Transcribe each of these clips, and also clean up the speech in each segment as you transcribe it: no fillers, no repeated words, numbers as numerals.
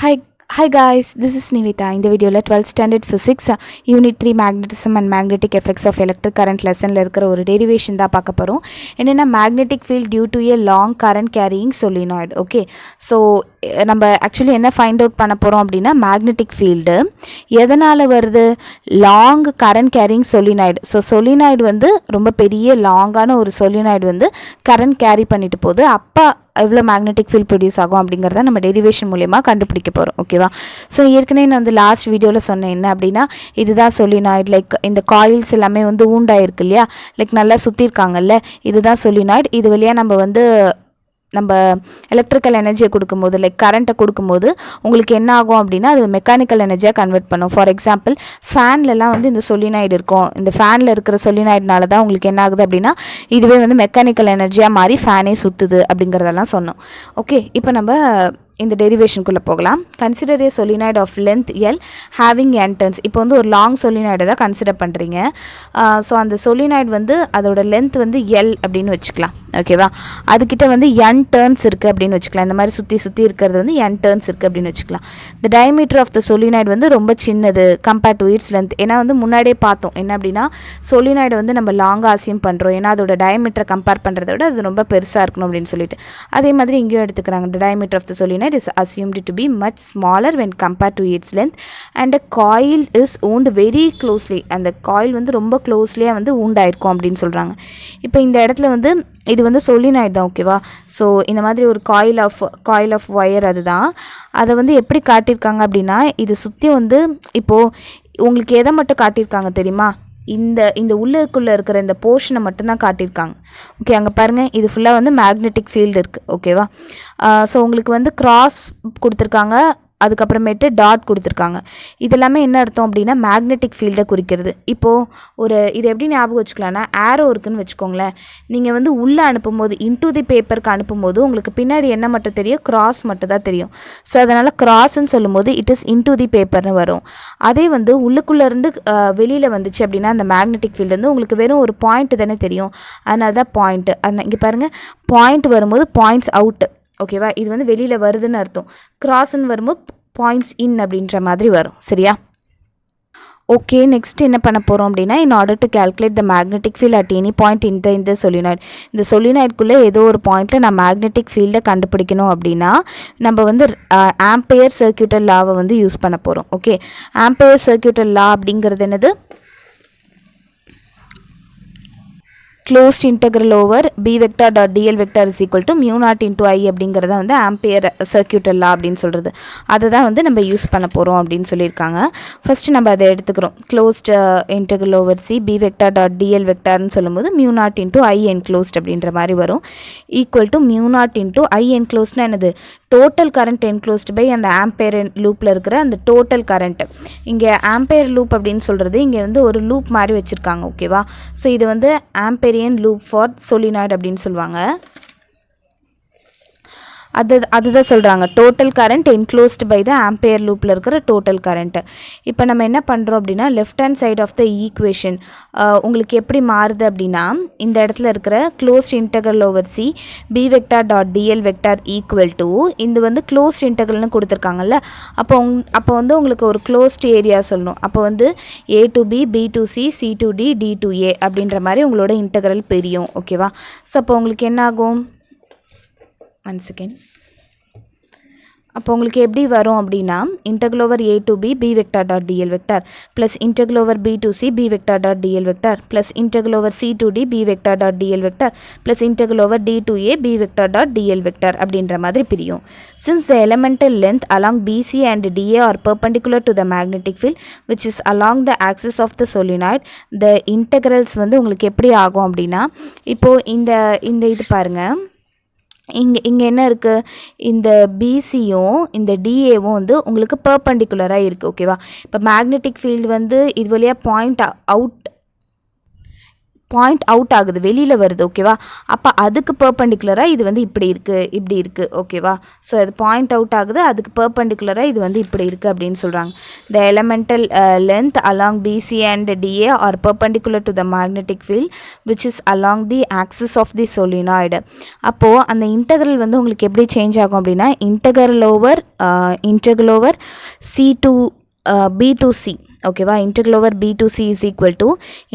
Hi guys, this is Nivita. In the video, 12th standard physics, unit 3 magnetism and magnetic effects of electric current lesson la irukra oru derivation da paaka porom. Enna magnetic field due to a long current carrying solenoid. Okay, so நம்ம actually என்ன find out பண்ண போகிறோம் அப்படின்னா magnetic field எதனால் வருது, long current carrying solenoid. So solenoid வந்து ரொம்ப பெரிய லாங்கான ஒரு சொலினாய்டு வந்து கரண்ட் கேரி பண்ணிட்டு போகுது. அப்போ எவ்வளோ மேக்னெட்டிக் ஃபீல்ட் ப்ரொடியூஸ் ஆகும் அப்படிங்கிறத நம்ம டெரிவேஷன் மூலயமா கண்டுபிடிக்க போகிறோம். ஓகேவா? ஸோ ஏற்கனவே நான் வந்து லாஸ்ட் வீடியோவில் சொன்னேன் என்ன அப்படின்னா, இதுதான் சொலினாய்டு. லைக் இந்த காயில்ஸ் எல்லாமே வந்து ஊண்டாயிருக்கு இல்லையா, லைக் நல்லா சுற்றிருக்காங்கல்ல, இதுதான் சொலினாய்டு. இது வழியாக நம்ம எலக்ட்ரிக்கல் எனர்ஜியை கொடுக்கும்போது, லைக் கரண்ட்டை கொடுக்கும்போது உங்களுக்கு என்ன ஆகும் அப்படின்னா, அது மெக்கானிக்கல் எனர்ஜியாக கன்வெர்ட் பண்ணும். ஃபார் எக்ஸாம்பிள் ஃபேன்லலாம் வந்து இந்த சொலினாய்டு இருக்கும். இந்த ஃபேனில் இருக்கிற சொலினாய்டுனால தான் உங்களுக்கு என்ன ஆகுது அப்படின்னா, இதுவே வந்து மெக்கானிக்கல் எனர்ஜியாக மாறி ஃபேனே சுற்றுது அப்படிங்கிறதெல்லாம் சொன்னோம். ஓகே, இப்போ நம்ம இந்த டெரிவேஷனுக்குள்ளே போகலாம். Consider a solenoid of length L having N turns. இப்போ வந்து ஒரு லாங் சொலினாய்டை தான் கன்சிடர் பண்ணுறீங்க. ஸோ அந்த சொலினாய்டு வந்து அதோட லென்த் வந்து எல் அப்படின்னு வச்சுக்கலாம். ஓகேவா? அதுக்கிட்ட வந்து என் டர்ன்ஸ் இருக்குது அப்படின்னு வச்சுக்கலாம். இந்த மாதிரி சுற்றி இருக்கிறது வந்து என் டர்ன்ஸ் இருக்குது அப்படின்னு வச்சுக்கலாம். The diameter of the solenoid வந்து ரொம்ப சின்னது கம்பேர்ட் டு இட்ஸ் லென்த். ஏன்னா வந்து முன்னாடியே பார்த்தோம் என்ன அப்படின்னா, சொலினாய்டு வந்து நம்ம லாங்காக அசியூம் பண்ணுறோம். ஏன்னா அதோட டயமீட்டரை கம்பேர் பண்ணுறத விட அது ரொம்ப பெருசாக இருக்கணும் அப்படின்னு சொல்லிட்டு. அதே மாதிரி இங்கேயும் எடுத்துக்கிறாங்க. The diameter of the solenoid is assumed to be much smaller when compared to its length and a coil is wound very closely. அந்த காயில் வந்து ரொம்ப க்ளோஸ்லியாக வந்து ஊண்டாயிருக்கும் அப்படின்னு சொல்கிறாங்க. இப்போ இந்த இடத்துல வந்து இது வந்து சொலினாய்டு தான். ஓகேவா? ஸோ இந்த மாதிரி ஒரு காயில் ஆஃப் ஒயர் அதுதான். அதை வந்து எப்படி காட்டியிருக்காங்க அப்படின்னா, இது சுற்றி வந்து இப்போது உங்களுக்கு எதை மட்டும் காட்டியிருக்காங்க தெரியுமா, இந்த உள்ளுக்குள்ளே இருக்கிற இந்த போர்ஷனை மட்டும்தான் காட்டியிருக்காங்க. ஓகே, அங்கே பாருங்கள், இது ஃபுல்லாக வந்து மேக்னெட்டிக் ஃபீல்டு இருக்குது. ஓகேவா? ஸோ உங்களுக்கு வந்து கிராஸ் கொடுத்துருக்காங்க, அதுக்கப்புறமேட்டு டாட் கொடுத்துருக்காங்க. இதெல்லாமே என்ன அர்த்தம் அப்படின்னா, மேக்னெட்டிக் ஃபீல்டை குறிக்கிறது. இப்போது இது எப்படி ஞாபகம் வச்சுக்கலாம்னா, ஆரோ இருக்குன்னு வச்சுக்கோங்களேன். நீங்கள் வந்து உள்ளே அனுப்பும்போது, இன்டூ தி பேப்பருக்கு அனுப்பும்போது உங்களுக்கு பின்னாடி என்ன மட்டும் தெரியும், கிராஸ் மட்டும் தான் தெரியும். ஸோ அதனால் கிராஸ்ன்னு சொல்லும்போது இட் இஸ் இன்டூ தி பேப்பர்னு வரும். அதே வந்து உள்ளுக்குள்ளேருந்து வெளியில் வந்துச்சு அப்படின்னா, அந்த மேக்னெட்டிக் ஃபீல்டு வந்து உங்களுக்கு வெறும் ஒரு பாயிண்ட் தானே தெரியும். அதனால தான் பாயிண்ட்டு. அதனால் இங்கே பாருங்கள், பாயிண்ட் வரும்போது பாயிண்ட்ஸ் அவுட்டு. ஓகேவா? இது வந்து வெளியில் வருதுன்னு அர்த்தம். கிராஸ்ன்னு வரும்போது பாயிண்ட்ஸ் இன் அப்படின்ற மாதிரி வரும். சரியா? ஓகே, நெக்ஸ்ட் என்ன பண்ண போகிறோம் அப்படின்னா, in order to calculate the magnetic field at any point இந்த சொலினாய்டு. இந்த சொலினாய்டுக்குள்ளே ஏதோ ஒரு பாயிண்ட்டில் நான் மேக்னெட்டிக் ஃபீல்டை கண்டுபிடிக்கணும் அப்படின்னா நம்ம வந்து ஆம்பையர் சர்க்யூட்டல் லாவை வந்து யூஸ் பண்ண போகிறோம். ஓகே, ஆம்பையர் சர்க்யூட்டல் லா அப்படிங்கிறது என்னது, closed integral over b vector dot dl vector is equal to mu naught into I அப்படிங்கிறத வந்து ஆம்பியர் சர்க்யூட்டல் லா அப்படின்னு சொல்கிறது. அதை தான் வந்து நம்ம யூஸ் பண்ண போகிறோம் அப்படின்னு சொல்லியிருக்காங்க. ஃபஸ்ட்டு நம்ம அதை எடுத்துக்கிறோம். Closed integral over C B vector dot dl வெக்டார்னு சொல்லும்போது mu naught into I enclosed அப்படின்ற மாதிரி வரும். Equal to mu naught into I என்க்ளோஸ்ட்னா என்னது, டோட்டல் கரண்ட் என்க்ளோஸ்டு பை அந்த ஆம்பையர் லூப்பில் இருக்கிற அந்த டோட்டல் கரண்ட். இங்கே ஆம்பையர் லூப் அப்படின்னு சொல்கிறது இங்கே வந்து ஒரு லூப் மாதிரி வச்சுருக்காங்க. ஓகேவா? ஸோ இது வந்து ஆம்பையரியன் லூப் ஃபார் சொலினாய்டு அப்படின்னு சொல்லுவாங்க. அதுதான் சொல்கிறாங்க, total current enclosed by the ampere லூப்பில் இருக்கிற டோட்டல் கரண்ட்டு. இப்போ நம்ம என்ன பண்ணுறோம் அப்படின்னா, left hand side of the equation உங்களுக்கு எப்படி மாறுது அப்படின்னா, இந்த இடத்துல இருக்கிற closed integral over C B vector dot dl vector equal to இது வந்து க்ளோஸ்ட் இன்டெக்ரல்னு கொடுத்துருக்காங்கல்ல. அப்போ வந்து உங்களுக்கு ஒரு க்ளோஸ்ட் ஏரியா சொல்லணும். அப்போ வந்து a to B, b to c, c to d, d to a அப்படின்ற மாதிரி உங்களோட இன்டெக்ரல் பிரியும். ஓகேவா? ஸோ அப்போ உங்களுக்கு என்ன ஆகும், ஒன் செகண்ட். அப்போ உங்களுக்கு எப்படி வரும் அப்படின்னா, integral over A to B B vector dot dl vector plus integral over B to C B vector dot dl vector plus integral over C to D B vector dot dl vector plus integral over D to A B vector dot dl vector அப்படின்ற மாதிரி பிரியும். Since the elemental length along PC and DA are perpendicular to the magnetic field which is along the axis of the solenoid, the integrals வந்து உங்களுக்கு எப்படி ஆகும் அப்படின்னா, இப்போது இந்த இது பாருங்கள், இங்கே என்ன இருக்குது, இந்த பிசியும் இந்த டிஏவும் வந்து உங்களுக்கு பெர்பெண்டிகுலராக இருக்குது. ஓகேவா? இப்போ மேக்னெட்டிக் ஃபீல்டு வந்து இது வழியாக பாயிண்ட் அவுட் பாயிண்ட் அவுட் ஆகுது, வெளியில் வருது. ஓகேவா, அப்போ அதுக்கு பெர்பெண்டிகுலராக இது வந்து இப்படி இருக்குது. ஓகேவா, ஸோ அது பாயிண்ட் அவுட் ஆகுது, அதுக்கு பெர்பெண்டிகுலராக இது வந்து இப்படி இருக்குது அப்படின்னு சொல்கிறாங்க. The elemental length along PC and DA are perpendicular to the magnetic field which is along the axis of the solenoid. அப்போது அந்த இன்டெக்ரல் வந்து உங்களுக்கு எப்படி சேஞ்ச் ஆகும் அப்படின்னா, integral over C to b to c. ஓகேவா, integral over b to c is equal to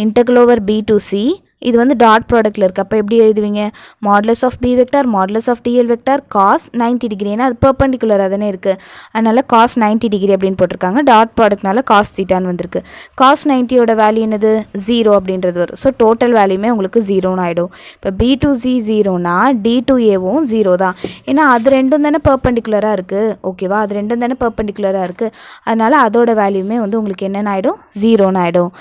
integral over b to c. இது வந்து டாட் ப்ராடக்ட்டில் இருக்குது. அப்போ எப்படி எழுதுவீங்க, modulus of b vector modulus of dl vector cos 90 degree. ஏன்னா அது பெர்பெண்டிகுலராக தானே இருக்குது, அதனால் காஸ் 90 டிகிரி அப்படின்னு போட்டிருக்காங்க. டாட் ப்ராடக்ட்னால காஸ் தீட்டான்னு வந்திருக்கு. காஸ் 90யோட வேல்யூ என்னது, 0 அப்படின்றது வரும். ஸோ டோட்டல் வேல்யூமே உங்களுக்கு 0ன்னு ஆகிடும். இப்போ பி டு சி 0னா டி டு ஏவும் 0 தான். ஏன்னா அது ரெண்டும் தானே பெர்பெண்டிகுலராக இருக்குது. ஓகேவா, அது ரெண்டும் தானே பெர்பெண்டிகுலராக இருக்குது, அதனால் அதோட வேல்யூமே வந்து உங்களுக்கு என்னென்ன ஆகிடும், 0ன்னு ஆகிடும்.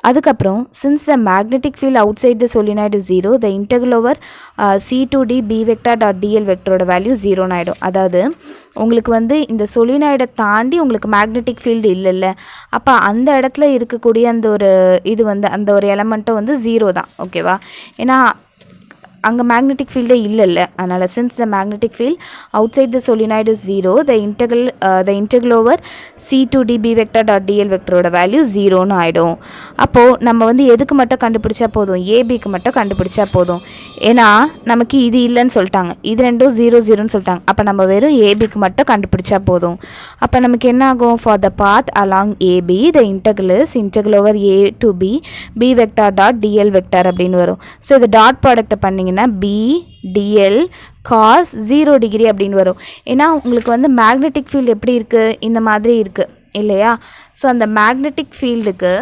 அதுக்கப்புறம் since the magnetic field outside the solenoid is 0, the integral over c to d b vector dot dl வெக்டரோட வேல்யூ 0ன்னு ஆகிடும். அதாவது உங்களுக்கு வந்து இந்த சொலினாய்டை தாண்டி உங்களுக்கு மேக்னெட்டிக் ஃபீல்டு இல்லைல்ல, அப்போ அந்த இடத்துல இருக்கக்கூடிய அந்த ஒரு இது வந்து அந்த ஒரு எலமெண்ட்டும் வந்து 0 தான். ஓகேவா, ஏன்னா அங்கே மேக்னெட்டிக் ஃபீல்டே இல்லைல்ல, அதனால் since the magnetic field outside the solenoid is 0, the integral over C to D b vector dot dl வெக்டரோட வேல்யூ 0ன்னு ஆகிடும். அப்போது நம்ம வந்து எதுக்கு மட்டும் கண்டுபிடிச்சா போதும், ஏபிக்கு மட்டும் கண்டுபிடிச்சா போதும். ஏன்னா நமக்கு இது இல்லைன்னு சொல்லிட்டாங்க, இது ரெண்டும் 0 சொல்லிட்டாங்க. அப்போ நம்ம வெறும் ஏபிக்கு மட்டும் கண்டுபிடிச்சா போதும். அப்போ நமக்கு என்ன ஆகும், for the path along AB the integral over A to B vector dot dl vector அப்படின்னு வரும். ஸோ இது டாட் ப்ராடக்ட்டை பண்ணிங்கன்னா பி டிஎல் காஸ் 0 டிகிரி அப்படின்னு வரும். ஏன்னா உங்களுக்கு வந்து மேக்னெட்டிக் ஃபீல்டு எப்படி இருக்குது, இந்த மாதிரி இருக்குது இல்லையா. ஸோ அந்த மேக்னெட்டிக் ஃபீல்டுக்கு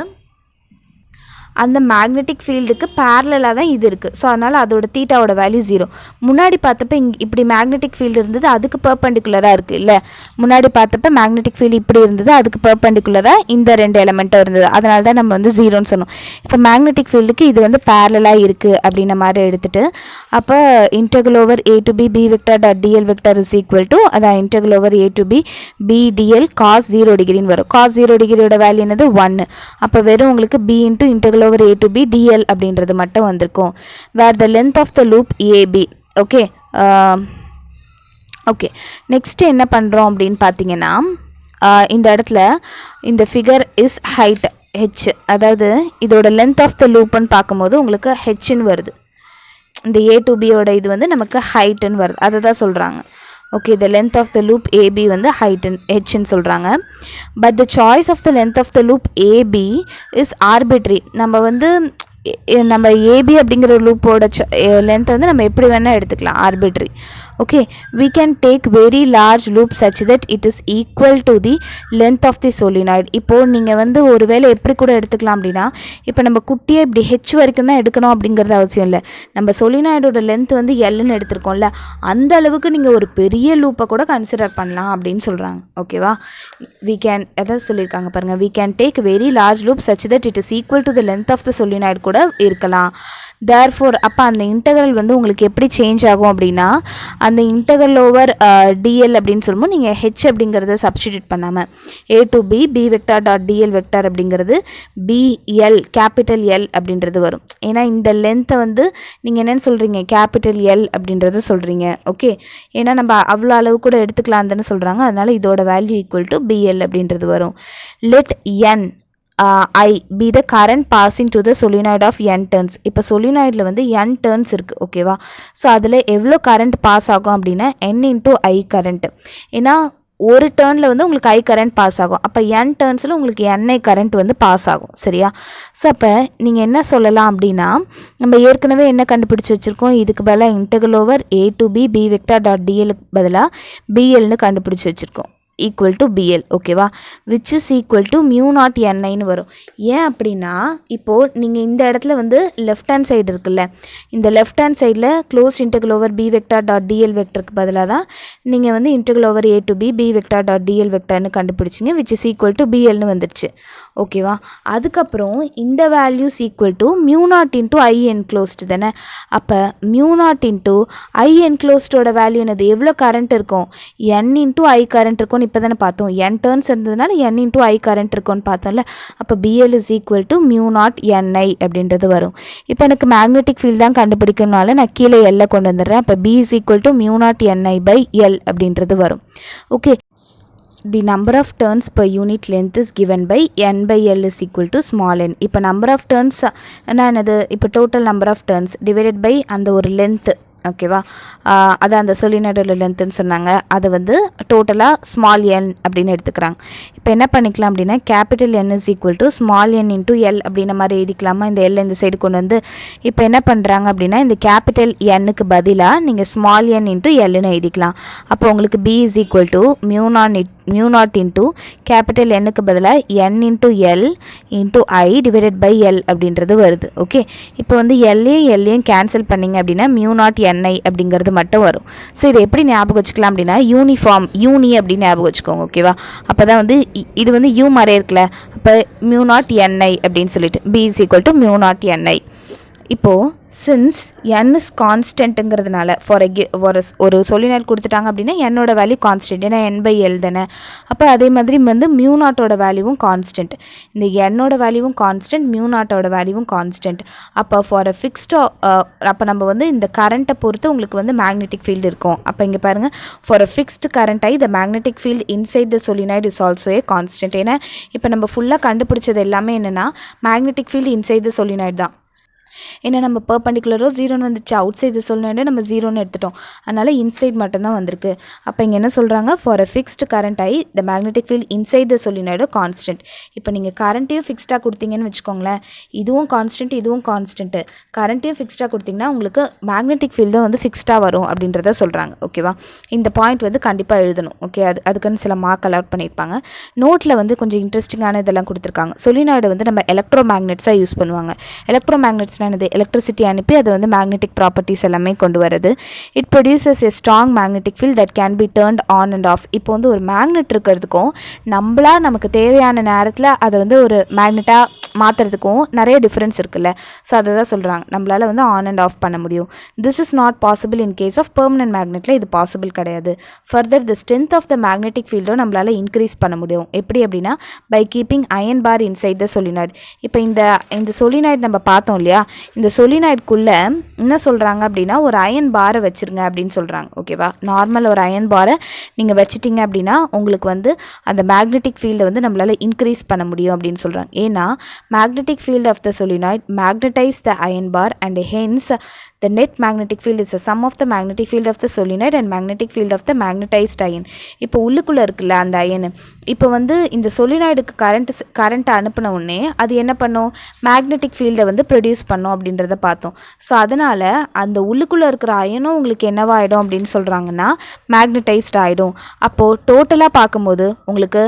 பேரலாக தான் இது இருக்குது. ஸோ அதனால் அதோட தீட்டாவோட வேல்யூ 0. முன்னாடி பார்த்தப்ப இப்படி மேக்னெட்டிக் ஃபீல்டு இருந்தது, அதுக்கு பெர்பெண்டிகுலராக இருக்குது இல்லை. முன்னாடி பார்த்தப்ப மேக்னெட்டிக் ஃபீல்டு இப்படி இருந்தது, அதுக்கு பெர்பெண்டிகுலராக இந்த ரெண்டு எலமெண்ட்டும் இருந்தது, அதனால தான் நம்ம வந்து 0ன்னு சொன்னோம். இப்போ மேக்னெட்டிக் ஃபீல்டுக்கு இது வந்து பேரலாக இருக்குது அப்படின்ன மாதிரி எடுத்துகிட்டு, அப்போ integral over A to b vector dot dl vector is equal to அதான் integral over A to b dl cos 0 டிகிரின்னு வரும். காஸ் 0 டிகிரியோட வேல்யூ என்னது 1. அப்போ வெறும் உங்களுக்கு B into integral over a to b dl அப்படின்றது மட்டும் வந்திருக்கும். where the length of the loop ab. Okay okay, next என்ன பண்ணுறோம் அப்படின்னு பார்த்தீங்கன்னா, இந்த இடத்துல இந்த ஃபிகர் இஸ் ஹைட் ஹெச், அதாவது இதோட லென்த் ஆஃப் த லூப்னு பார்க்கும்போது உங்களுக்கு ஹெச்ன்னு வருது. இந்த ஏ டு பியோட இது வந்து நமக்கு ஹைட்டுன்னு வருது, அதை தான் சொல்கிறாங்க. Okay, the length of the loop AB வந்து ஹெச்ன்னு சொல்கிறாங்க. But the choice of the length of the loop AB is arbitrary. நம்ம ஏபி அப்படிங்கிற லூப்போட லென்த் வந்து நம்ம எப்படி வேணால் எடுத்துக்கலாம், ஆர்பிட்ரி. Okay, we can take very large loop such that it is equal to the length of the solenoid. இப்போது நீங்கள் வந்து ஒரு வேளை எப்படி கூட எடுத்துக்கலாம் அப்படின்னா, இப்போ நம்ம குட்டியை இப்படி ஹெச் வரைக்கும் தான் எடுக்கணும் அப்படிங்கிறது அவசியம் இல்லை. நம்ம சொலினாய்டோட லென்த் வந்து எல்லுன்னு எடுத்திருக்கோம்ல, அந்த அளவுக்கு நீங்கள் ஒரு பெரிய லூப்பை கூட கன்சிடர் பண்ணலாம் அப்படின்னு சொல்கிறாங்க. ஓகேவா, we can எதாவது சொல்லியிருக்காங்க பாருங்கள், we can take very large loop such that it is equal to the length of the solenoid கூட இருக்கலாம். therefore அப்போ அந்த இன்டெக்ரல் வந்து உங்களுக்கு எப்படி சேஞ்ச் ஆகும் அப்படின்னா, அந்த இன்டெக்ரல் ஓவர் டிஎல் அப்படின்னு சொல்லும்போது நீங்கள் ஹெச் அப்படிங்கிறத சப்ஸ்டிடியூட் பண்ணாமல் A to B vector dot dl vector அப்படிங்கிறது பிஎல் கேபிட்டல் எல் அப்படின்றது வரும். ஏன்னா இந்த லென்த்தை வந்து நீங்கள் என்னென்னு சொல்கிறீங்க, கேபிட்டல் எல் அப்படின்றத சொல்கிறீங்க. ஓகே, ஏன்னா நம்ம அவ்வளோ அளவு கூட எடுத்துக்கலாம் தானே சொல்கிறாங்க, அதனால் இதோட வேல்யூ ஈக்குவல் டு பிஎல் அப்படின்றது வரும். Let N I be the current passing to the solenoid of n turns. இப்போ solenoidல வந்து n turns இருக்குது. ஓகேவா, ஸோ அதில் எவ்வளோ கரண்ட் பாஸ் ஆகும் அப்படின்னா n இன்ட்டு ஐ கரண்ட். ஏன்னா ஒரு டேர்னில் வந்து உங்களுக்கு ஐ கரண்ட் பாஸ் ஆகும், அப்போ n டேர்ன்ஸில் உங்களுக்கு என்ஐ கரண்ட் வந்து பாஸ் ஆகும். சரியா, ஸோ அப்போ நீங்கள் என்ன சொல்லலாம் அப்படின்னா, நம்ம ஏற்கனவே என்ன கண்டுபிடிச்சி வச்சுருக்கோம், இதுக்கு பதிலாக integral over A to B vector dot டிஎலுக்கு பதிலாக பிஎல்னு கண்டுபிடிச்சி வச்சுருக்கோம், ஈக்குவல் டு பிஎல். ஓகேவா, which is equal to mu naught என்ஐன்னு வரும். ஏன் அப்படின்னா, இப்போது நீங்கள் இந்த இடத்துல வந்து லெஃப்ட் ஹேண்ட் சைடு இருக்குல்ல, இந்த லெஃப்ட் ஹேண்ட் சைடில் close integral over b vector dot dl வெக்டருக்கு பதிலாக தான் நீங்கள் வந்து integral over A to B vector dot dl வெக்டார்னு கண்டுபிடிச்சிங்க, விச் இஸ் ஈக்குவல் டு பிஎல்னு வந்துடுச்சு. ஓகேவா, அதுக்கப்புறம் இந்த values equal to mu naught into I enclosed தானே. அப்போ மியூ நாட் இன்ட்டு ஐ என்க்ளோஸ்டோட வேல்யூ என்னது, எவ்வளோ கரண்ட் இருக்கும், என் இன்ட்டு ஐ கரண்ட் இருக்கும்னு இப்போ தானே பார்த்தோம், n டர்ன்ஸ் இருந்ததுனால n இன்டூ ஐ கரண்ட் இருக்கும்னு பார்த்தோம்ல. அப்போ BL is equal to mu naught NI அப்படின்றது வரும். இப்போ எனக்கு மேக்னெட்டிக் ஃபீல்ட் தான் கண்டுபிடிக்கணும்னால நான் கீழே எல்லை கொண்டு வந்துடுறேன். அப்போ B is equal to mu naught NI by L அப்படின்றது வரும். Okay, the number of turns per unit length is given by n by l is equal to small n. இப்போ number of turns என்னது, இப்போ total number of turns divided by அந்த ஒரு length, ஓகேவா, அது அந்த சொலினாய்டோட லென்த்துன்னு சொன்னாங்க, அதை வந்து டோட்டலாக ஸ்மால் என் அப்படின்னு எடுத்துக்கிறாங்க. இப்போ என்ன பண்ணிக்கலாம் அப்படின்னா capital N is equal to small N into L அப்படின்ற மாதிரி எழுதிக்கலாமா. இந்த எல் இந்த சைடு கொண்டு வந்து இப்போ என்ன பண்ணுறாங்க அப்படின்னா இந்த கேபிட்டல் எண்ணுக்கு பதிலாக நீங்கள் ஸ்மால் என் இன்டூ எல்லுன்னு எழுதிக்கலாம். அப்போ உங்களுக்கு b is equal to mu naught into capital எண்ணுக்கு பதிலாக n into l into I divided by L அப்படின்றது வருது. ஓகே, இப்போ வந்து எல்லையும் கேன்சல் பண்ணிங்க அப்படின்னா மியூ நாட் என்ஐ அப்படிங்கிறது மட்டும் வரும். ஸோ இதை எப்படி ஞாபகம் வச்சுக்கலாம் அப்படின்னா யூனி அப்படின்னு ஞாபகம் வச்சுக்கோங்க. ஓகேவா, அப்போ தான் வந்து இது வந்து யூ மாதிரி இருக்குல்ல, அப்போ மியூ நாட் என்ஐ அப்படின்னு சொல்லிட்டு B is equal to mu naught NI. இப்போது சின்ஸ் n இஸ் கான்ஸ்டன்ட்டுங்கிறதுனால ஒரு சொலினாய்டு கொடுத்துட்டாங்க அப்படின்னா என்னோட வேல்யூ கான்ஸ்டன்ட், ஏன்னா n பை எல் தானே. அப்போ அதே மாதிரி வந்து மியூ நாட்டோட வேல்யூவும் கான்ஸ்டன்ட், இந்த என்னோட வேல்யூவும் கான்ஸ்டன்ட், மியூ நாட்டோட வேல்யூவும் கான்ஸ்டன்ட். அப்போ ஃபார் அ ஃபிக்ஸ்டு அப்போ நம்ம வந்து இந்த கரண்ட்டை பொறுத்து உங்களுக்கு வந்து மேக்னெட்டிக் ஃபீல்டு இருக்கும். அப்போ இங்கே பாருங்கள், for a fixed current I the magnetic field inside the solenoid is also A constant. ஏன்னா இப்போ நம்ம ஃபுல்லாக கண்டுபிடிச்சது எல்லாமே என்னென்னா magnetic field inside the solenoid தான். ஏன்னா நம்ம பெர்பெண்டிகுலரோ 0ன்னு வந்துச்சு, அவுட் சைடு சொலினாய்டு நம்ம 0ன்னு எடுத்துட்டோம், அதனால் இன்சைட் மட்டும்தான் வந்திருக்கு. அப்போ இங்கே என்ன சொல்கிறாங்க, for a fixed current I the magnetic field inside the solenoid constant. இப்போ நீங்கள் கரண்ட்டையும் ஃபிக்ஸ்டாக கொடுத்தீங்கன்னு வச்சுக்கோங்களேன், இதுவும் கான்ஸ்டன்ட் இதுவும் கான்ஸ்டன்ட்டு, கரண்ட்டையும் ஃபிக்ஸ்டாக கொடுத்தீங்கன்னா உங்களுக்கு மேக்னெட்டிக் ஃபீல்டும் வந்து ஃபிக்ஸ்டாக வரும் அப்படின்றத சொல்கிறாங்க. ஓகேவா, இந்த பாயிண்ட் வந்து கண்டிப்பாக எழுதணும். ஓகே, அதுக்குன்னு சில மார்க் அலாட் பண்ணியிருப்பாங்க. நோட்டில் வந்து கொஞ்சம் இன்ட்ரெஸ்டிங்கான இதெல்லாம் கொடுத்துருக்காங்க. சொலினாய்டு வந்து நம்ம எலக்ட்ரோ மேக்னெட்ஸாக யூஸ் பண்ணுவாங்க. எலக்ட்ரோ மேக்னெட்ஸ்னால் எலக்ட்ரிசிட்டி அனுப்பி அது வந்து மேக்னெட்டிக் ப்ராப்பர்ட்டிஸ் எல்லாமே கொண்டு வருது. It produces a strong magnetic field that can be turned on and half. இப்போ வந்து ஒரு மேக்னெட் இருக்கிறதுக்கும் நம்மளா நமக்கு தேவையான நேரத்தில் அதை வந்து ஒரு மேக்னெட்டாக மாற்றுறதுக்கும் நிறைய டிஃப்ரென்ஸ் இருக்குல்ல. ஸோ அதை தான் சொல்கிறாங்க, நம்மளால் வந்து ஆன் அண்ட் ஆஃப் பண்ண முடியும். This is not possible in case of permanent மேக்னெட்டில் இது பாசிபிள் கிடையாது. Further the strength of the magnetic ஃபீல்டும் நம்மளால் இன்க்ரீஸ் பண்ண முடியும். எப்படி அப்படின்னா by keeping iron bar inside the solenoid. இப்போ இந்த சொலினாய்டு நம்ம பார்த்தோம் இல்லையா, இந்த சொலினாய்டுக்குள்ளே என்ன சொல்கிறாங்க அப்படின்னா ஒரு அயன் பாரை வச்சுருங்க அப்படின்னு சொல்கிறாங்க. ஓகேவா, நார்மல் ஒரு அயன் பாரை நீங்கள் வச்சுட்டிங்க அப்படின்னா உங்களுக்கு வந்து அந்த மேக்னெட்டிக் ஃபீல்டை வந்து நம்மளால் இன்க்ரீஸ் பண்ண முடியும் அப்படின்னு சொல்கிறாங்க. ஏன்னா magnetic field of the solenoid magnetize the iron bar and hence the net magnetic field is the sum of the magnetic field of the solenoid and magnetic field of the magnetized iron. இப்போ உள்ளுக்குள்ளே இருக்குல்ல அந்த iron, இப்போ வந்து இந்த சொலினாய்டுக்கு current அனுப்பின உடனே அது என்ன பண்ணும், மேக்னெட்டிக் ஃபீல்டை வந்து ப்ரொடியூஸ் பண்ணும் அப்படின்றத பார்த்தோம். ஸோ அதனால் அந்த உள்ளுக்குள்ளே இருக்கிற அயனும் உங்களுக்கு என்னவாயிடும் அப்படின்னு சொல்கிறாங்கன்னா மேக்னடைஸ்ட் ஆகிடும். அப்போது டோட்டலாக பார்க்கும்போது உங்களுக்கு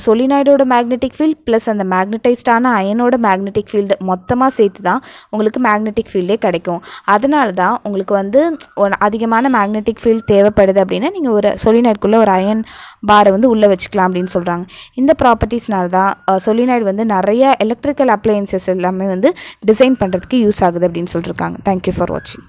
சொலினாய்டோட மேக்னெட்டிக் ஃபீல்ட் ப்ளஸ் அந்த மேக்னடைஸ்டான அயனோட மேக்னெட்டிக் ஃபீல்டு மொத்தமாக சேர்த்து தான் உங்களுக்கு மேக்னெட்டிக் ஃபீல்டே கிடைக்கும். அதனால தான் உங்களுக்கு வந்து அதிகமான மேக்னெட்டிக் ஃபீல்ட் தேவைப்படுது அப்படின்னா நீங்கள் ஒரு சொலினாய்டுக்குள்ளே ஒரு அயன் பாரை வந்து உள்ளே வச்சுக்கலாம் அப்படின்னு சொல்கிறாங்க. இந்த ப்ராப்பர்ட்டிஸ்னால தான் சொலினாய்டு வந்து நிறைய எலக்ட்ரிக்கல் அப்ளையன்சஸ் எல்லாமே வந்து டிசைன் பண்ணுறதுக்கு யூஸ் ஆகுது அப்படின்னு சொல்லியிருக்காங்க. தேங்க்யூ ஃபார் வாட்சிங்.